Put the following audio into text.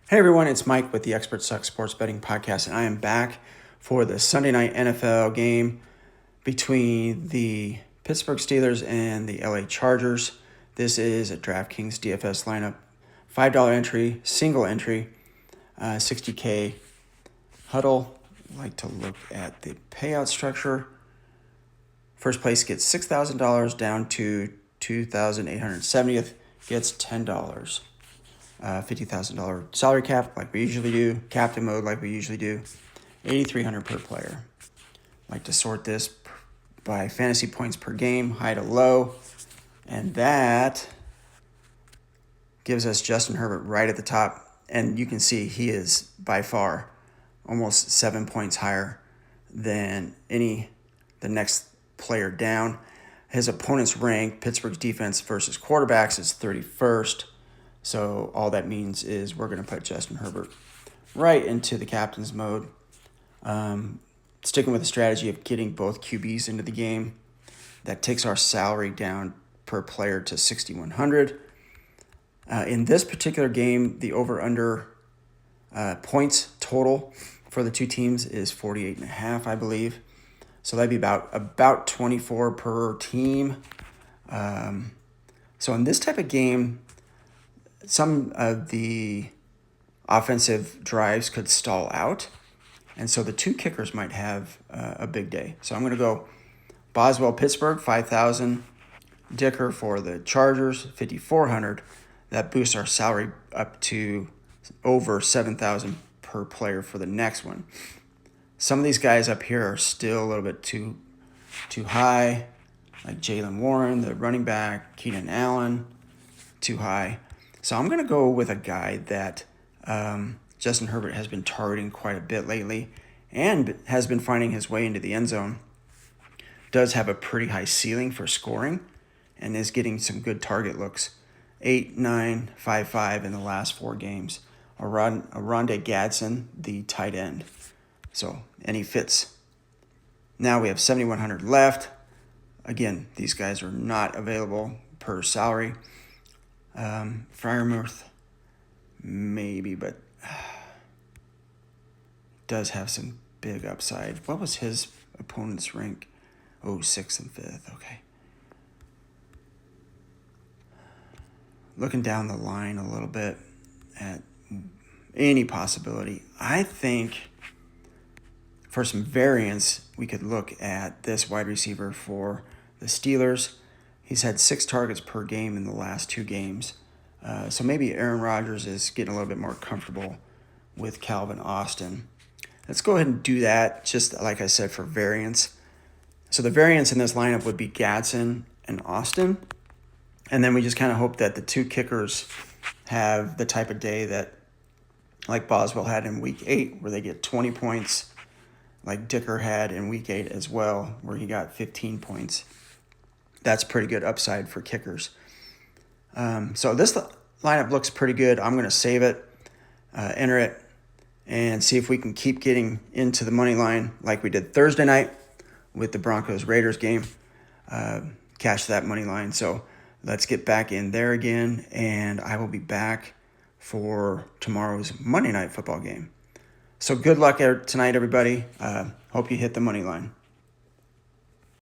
Hey everyone, it's Mike with the Expert Suck Sports Betting Podcast, and I am back for the Sunday night NFL game between the Pittsburgh Steelers and the LA Chargers. This is a DraftKings DFS lineup, $5 entry, single entry, 60K huddle. I like to look at the payout structure. First place gets $6,000 down to $2,870th gets $10. $50,000 salary cap like we usually do, captain mode like we usually do, $8,300 per player. I like to sort this by fantasy points per game, high to low, and that gives us Justin Herbert right at the top, and you can see he is by far almost 7 points higher than the next player down. His opponent's rank, Pittsburgh's defense versus quarterbacks, is 31st. So all that means is we're going to put Justin Herbert right into the captain's mode. Sticking with the strategy of getting both QBs into the game. That takes our salary down per player to $6,100. In this particular game, the over-under points total for the two teams is 48.5, I believe. So that'd be about 24 per team. So in this type of game, some of the offensive drives could stall out, and so the two kickers might have a big day. So I'm going to go Boswell, Pittsburgh, 5,000. Dicker for the Chargers, 5,400. That boosts our salary up to over 7,000 per player for the next one. Some of these guys up here are still a little bit too high, like Jaylen Warren, the running back, Keenan Allen, too high. So I'm going to go with a guy that Justin Herbert has been targeting quite a bit lately and has been finding his way into the end zone. Does have a pretty high ceiling for scoring and is getting some good target looks. 8, 9, 5, 5 in the last 4 games. Rondé Gadsden, the tight end. And he fits. Now we have 7,100 left. Again, these guys are not available per salary. Freiermuth, maybe, but does have some big upside. What was his opponent's rank? 6th and 5th. Okay. Looking down the line a little bit at any possibility, I think for some variance, we could look at this wide receiver for the Steelers. He's had 6 targets per game in the last 2 games. So maybe Aaron Rodgers is getting a little bit more comfortable with Calvin Austin. Let's go ahead and do that, just like I said, for variance. So the variance in this lineup would be Gadsden and Austin. And then we just kind of hope that the two kickers have the type of day that like Boswell had in week 8, where they get 20 points, like Dicker had in week 8 as well, where he got 15 points. That's pretty good upside for kickers. So this lineup looks pretty good. I'm going to save it, enter it, and see if we can keep getting into the money line like we did Thursday night with the Broncos-Raiders game. Cash that money line. So let's get back in there again, and I will be back for tomorrow's Monday Night Football game. So good luck tonight, everybody. Hope you hit the money line.